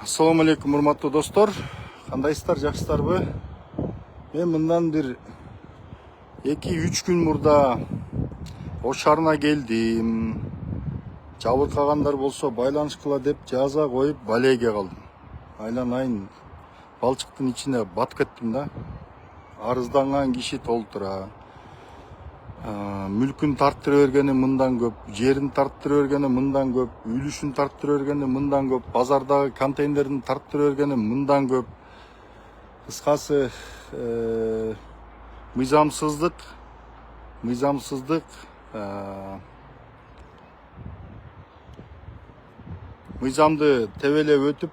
Assalamu алейкум, урматтуу достор. Кандайсыздар, жакшысыздарбы? Мен мындан бир 2-3 күн мурда Ош шаарына келдим. Жабыркагандар болсо байланышкыла деп жаза коюп балеге калдым. Айланайын балчыктын ичине батып кеттим да. Арызданган киши толтура. Мүлкүн тарттыра бергени мындан көп, жерин тарттыра бергени мындан көп, үлүшүн тарттыра бергени мындан көп, базардагы контейнердин тарттыра бергени мындан көп. Кыскасы мыйзамсыздык мыйзамды тебелеп өтүп,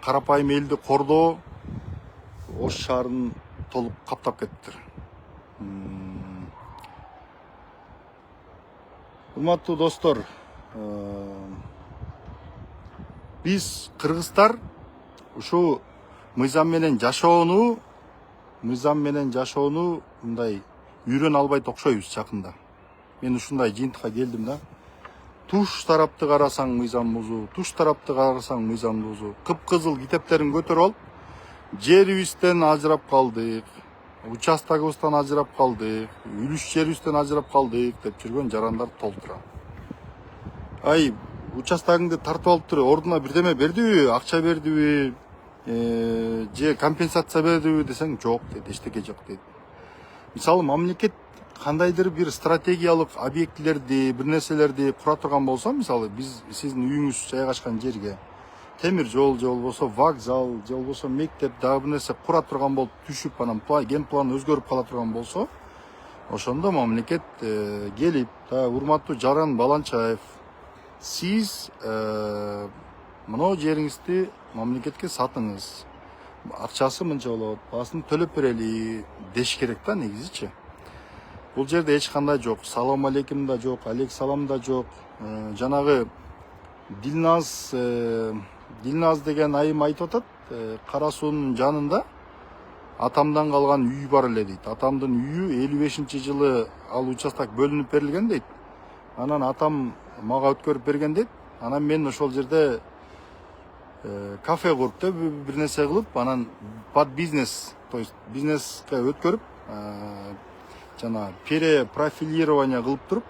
карапайым элди кордоо Ош шаарын толуп каптап кетиптир. Урматтуу достор, биз кыргыздар ушу мыйзам менен жашоону мындай үйрөнө албайт окшойбуз жакында. Мен ушундай жыйынтыкка келдим да. Туш тарапты карасаң мыйзам бузуу, туш тарапты карасаң мыйзам бузуу. Кыпкызыл китептерин көтөрүп алып, жерибизден ажырап калдык, участогубуздан ажырап калдык, үлүш жерибизден ажырап калдык деп жүргөн жарандар толтура. Ай, участогуңду тартып алып туруп, ордуна бирдеме бердиби, акча бердиби, же компенсация бердиби десең, жок дейт, эчтеке жок дейт. Мисалы, мамлекет кандайдыр бир стратегиялык объектилерди, бир нерселерди кура турган болсо, мисалы, биз сиздин үйүңүз жайгашкан жерге темир жол же болбосо вокзал же болбосо мектеп дагы бир нерсе кура турган болуп түшүп, анан ген план өзгөрүп кала турган болсо, ошондо мамлекет келип, урматтуу Жаран Баланчаев, сиз мына жериңизди мамлекетке сатыңыз, акчасы мынча болот, баасын төлөп берели деш керек да, негизичи. Бул жерде эч кандай жок, салам алейкум да жок, алейк салам да жок. Жанагы Дилназ деген айым айтып атат, Кара суунун жанында атамдан калган үй бар эле дейт. Атамдын үйү 55-жылы ал участок бөлүнүп берилген дейт. Анан атам мага өткөрүп берген дейт. Анан мен ошол жерде кафе куруп деп бир нерсе кылып, анан под бизнес, то есть бизнеске өткөрүп, жана перепрофилирование кылып туруп,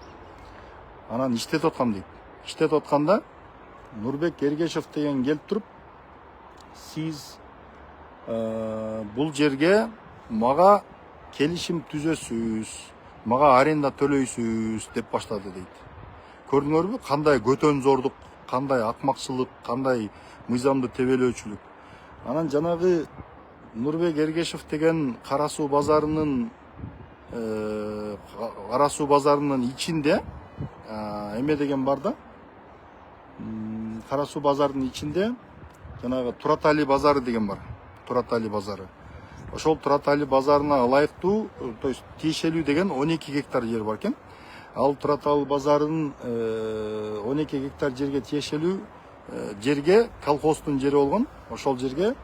анан иштетип аткам дейт. Иштетип атканда Нурбек Эргешев деген келип туруп, сиз бул жерге мага келишим түзөсүз, мага аренда төлөйсүз деп баштады дейт. Көрдүңөрбү, кандай көтөнзордук, кандай акмакчылык, кандай мыйзамды тебелөөчүлүк. Анан жанагы Нурбек Эргешев деген Кара суу базарынын ичинде эме деген бар да. Кара суу базарынын ичинде жанагы Туратали базары деген бар. Туратали базары. Ошол Туратали базарына ылайыктуу, то есть тиешелүү деген 12 гектар жер бар экен. Ал Туратали базарынын 12 гектар жерге тиешелүү жерге колхоздун жери болгон. Ошол жерге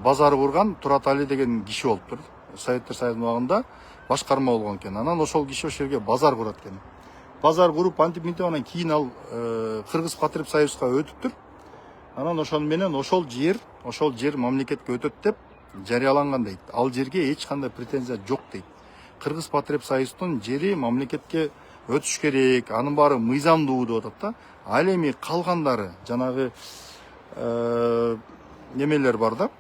базар курган Туратали деген киши болуптур. Советтер Союзунун убагында башкарма болгон экен. Анан ошол киши ошол жерге базар курат экен. Базар куруп антип анан кийин ал Кыргыз Патриот Союзга өтүптүр. Анан ошол менен ошол жер мамлекетке өтөт деп жарыяланган дейт. Ал жерге эч кандай претензия жок дейт. Кыргыз Патриот Союздун жери мамлекетке өтүш керек, анын баары мыйзамдуу деп атат да. Ал эми калгандары жанагы немелер бар да.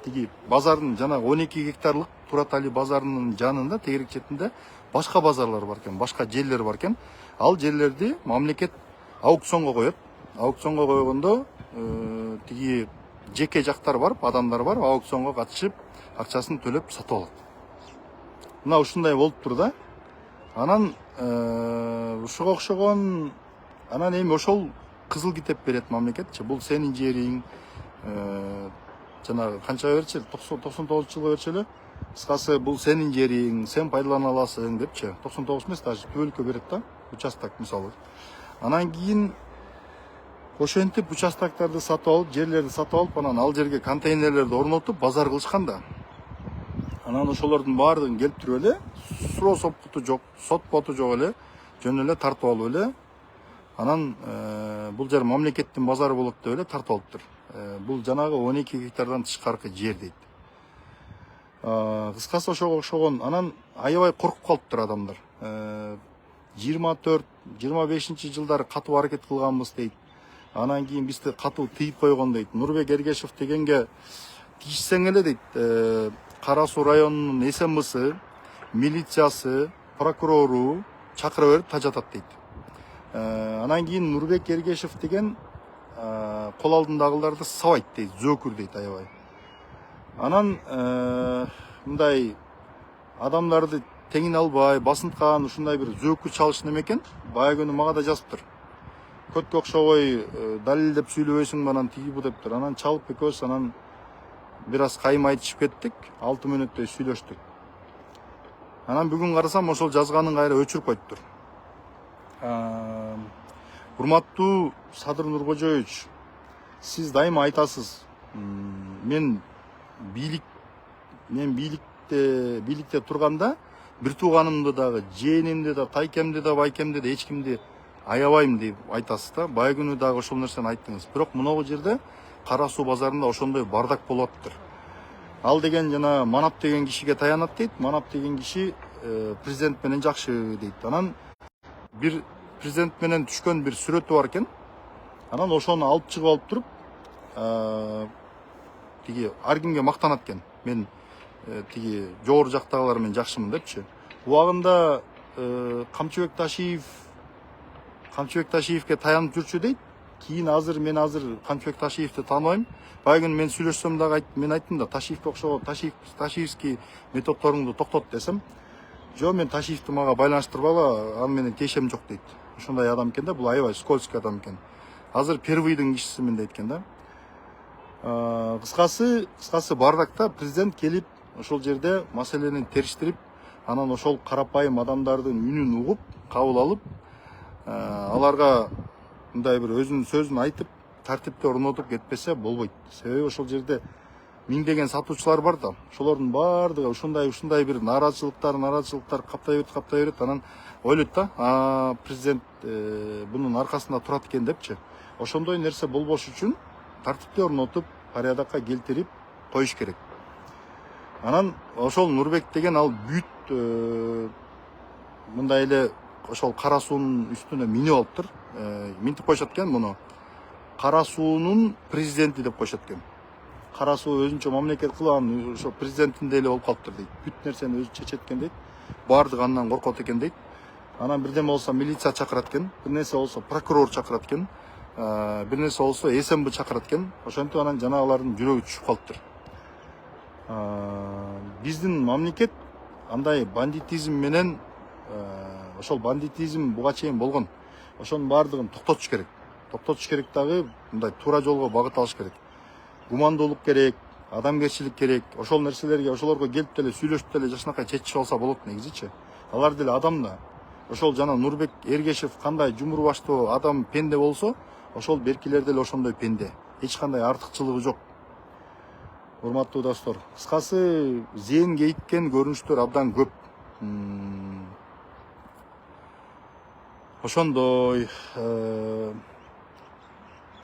Тиги базардын жанагы 12 гектарлык Туратали базарынын жанында, тегерек четинде башка базарлар бар экен, башка жерлер бар экен. Ал жерлерди мамлекет аукционго коет. Аукционго койгондо тиги жеке жактар барып, адамдар барып, аукционго катышып, акчасын төлөп сатып алат. Мына ушундай болуптур да. Анан ушуга окшогон, анан эми ошол кызыл китеп берет мамлекетчи. Бул сенин жериң, жанагы канча берчү? 99-жылга берчү. Кыскасы бул сенин жериң, сен пайдалана аласың депчи. 99 эмес, даже бөлкө берет да, участок мисалы. Анан кийин ошентип участоктарды сатып алып, жерлерди сатып алып, анан ал жерге контейнерлерди орнотуп базар кылышкан да. Анан ошолордун баардыгын келип туруп эле, суроо сопкуту жок, сот боту жок эле, жөн эле тартып алып эле Анан бул жер мамлекеттин базары болот деп эле тартып алыптыр. Бул жанагы 12 гектардан тышкаркы жер дейт. Кыскасы ошого окшогон. Анан аябай коркуп калыптыр адамдар. 24-25 жылдары катуу аракет кылганбыз дейт. Анан кийин бизди катуу тыйып койгон дейт. Нурбек Эргешев дегенге тиишсең эле дейт. Кара Суу районунун СМБсы, милициясы, прокурору чакыра берип тажатат дейт. Анан кийин Нурбек Эргешев деген кол алдындагыларды сабайт дейт, зөөкүр дейт аябай. Анан мындай адамдарды теңин албай, басынткан ушундай бир зөөкүр чалыш неме экен. Баягы күнү мага да жазыптыр. Көткө окшобой далилдеп сүйлөбөйсүңбү анан тиги бу дептир. Анан чалып экөөбүз анан бир аз кайым айтышып кеттик. 6 мүнөттөй сүйлөштүк. Анан бүгүн карасам ошол жазганын кайра өчүрүп коюптур. Урматтуу Садыр Нуркожоевич, сиз дайыма айтасыз. Мен бийликте турганда бир тууганымды дагы, жээнимди да, тайкемди да, байкемди да эч кимди аябайм деп айтасыз да. Бай күнү дагы ошол нерсени айттыңыз. Бирок мынагу жерде Кара Суу базарында ошондой бардак болуп атыптыр. Ал деген жана Манап деген кишиге таянат дейт. Манап деген киши президент менен жакшы дейт. Анан бир президент менен түшкөн бир сүрөтү бар экен. Анан ошону алып чыгып алып туруп тиги ар кимге мактанат экен. Мен тиги жогору жактагылар менен жакшымын депчи. Убагында Камчыбек Ташиевке таянып жүрчү дейт. Кийин мен азыр Камчыбек Ташиевди тааныбайм. Байгын мен сүйлөшсөм дагы мен айттым да, Ташиевке окшогон Ташиевский методдоруңду токтот десем, жо мен Ташиевди мага байланыштырбагыла, аны менен тиешем жок дейт. Ошондой адам экен да, бул аябай скользкий адам экен. Азыр первыйдын кишисимин дейт экен да. Кыскасы бардакта президент келип ошол жерде маселени териштирип, анан ошол карапайым адамдардын үнүн угуп, кабыл алып, аларга мындай бир өзүнүн сөзүн айтып, тартипти орнотуп кетпесе болбойт. Себеби ошол жерде миңдеген сатуучулар бар да, ошолордун баардыгы ушундай бир нараачылыктар каптай берет, анан ойлойт да, президент бунун аркасында турат экен депчи. Ошондой нерсе болбош үчүн тартипти орнотуп, порядокко келтирип коюш керек. Анан ошол Нурбек деген ал бүт мындай эле ошол Кара Суунун үстүнө минип алыптыр. Минтип коюшат экен муну. Кара Суунун президенти деп коюшат экен. Кара Суу өзүнчө мамлекет кылып, анан ошо президентиндей эле болуп калыптыр дейт. Бүт нерсени өзү чечет экен дейт. Баардыгы андан коркот экен дейт. Анан бирдеме болсо милиция чакырат экен, бир нерсе болсо прокурор чакырат экен, бир нерсе болсо СМБ чакырат экен. Ошентип анан жанагылардын жүрөгү түшүп калыптыр. Биздин мамлекет андай бандитизм менен ошол бандитизм буга чейин болгон. Ошонун баардыгын токтотуш керек. Токтотуш керек дагы мындай туура жолго багыт алыш керек. Гумандуулук керек, адамгерчилик керек. Ошол нерселерге ошолорго келип деле сүйлөшүп деле жакшынакай чечишип алса болот негизичи. Алар деле адам да. Ошол жана Нурбек Эргешев кандай жумур баштоо адам пенде болсо, ошол беркилер деле ошондой пенде. Эч кандай артыкчылыгы жок. Урматтуу достор, кыскасы зээн кейиккен көрүнүштөр абдан көп. Ошондой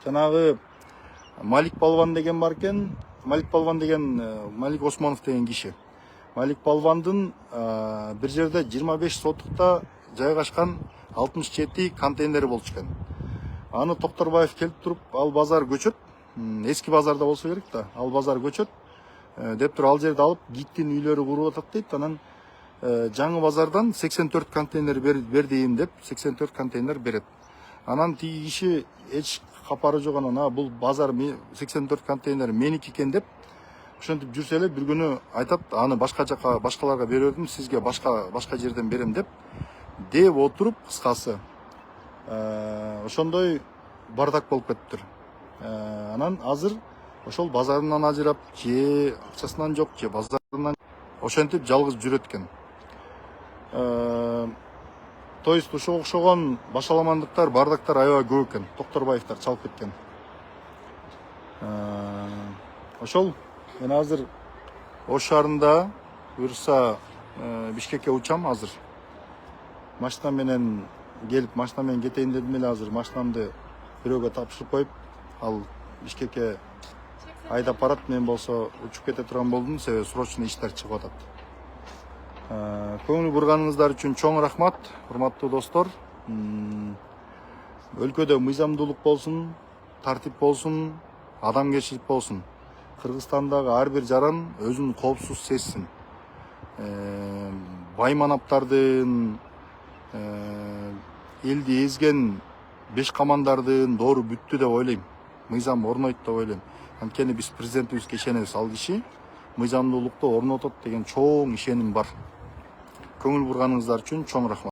жанагы Малик Балван деген бар экен. Малик Осмонов деген киши. Малик Балвандын бир жерде 25 сотукта жайгашкан 67 контейнери болчу экен. Аны Токторбаев келип туруп, ал базар көчөт. Эски базарда болсо керек да. Ал базар көчөт. Деп туруп ал жерди алып ГИКтин үйлөрү куруп атат дейт. Анан жаңы базардан 84 контейнер бер дейм деп 84 контейнер берет. Анан тиги киши эч капары жок, анан бул базар 84 контейнер меники экен деп ошентип жүрсө эле бир күнү айтат, аны башкаларга берердим, сизге башка жерден берем деп отуруп, кыскасы ошондой бардак болуп кетиптир. Анан азыр ошол базарынан ажырап, же акчасынан жок, же базарынан ошентип жалгыз жүрөт экен. То есть ошого окшогон башаламандыктар, бардактар аябай көп экен. Токторбаевдер чалып кеткен. Ошол мен азыр Ош шаарында буюрса Бишкекке учам азыр. Машина менен келип машина менен кетейин дедим эле, азыр машинамды бирөөгө тапшырып коюп, ал Бишкекке айдап барат. Мен болсо учуп кете турган болдум, себеби срочный иштер чыгып атат. Көңүл бурганыңыздар үчүн чоң рахмат, урматтуу достор. Өлкөдө мыйзамдуулук болсун, тартип болсун, адамгерчилик болсун. Кыргызстандагы ар бир жаран өзүн коопсуз сезсин. Байманаптардын, элди эзген беш камандардын доору бүттү деп ойлойм. Мыйзам орнойт деп ойлойм. Анткени биз президентибизге ишенебиз. Ал киши мыйзамдуулукту орнотот деген чоң ишеним бар. Көңүл бурганыңыздар үчүн чоң рахмат.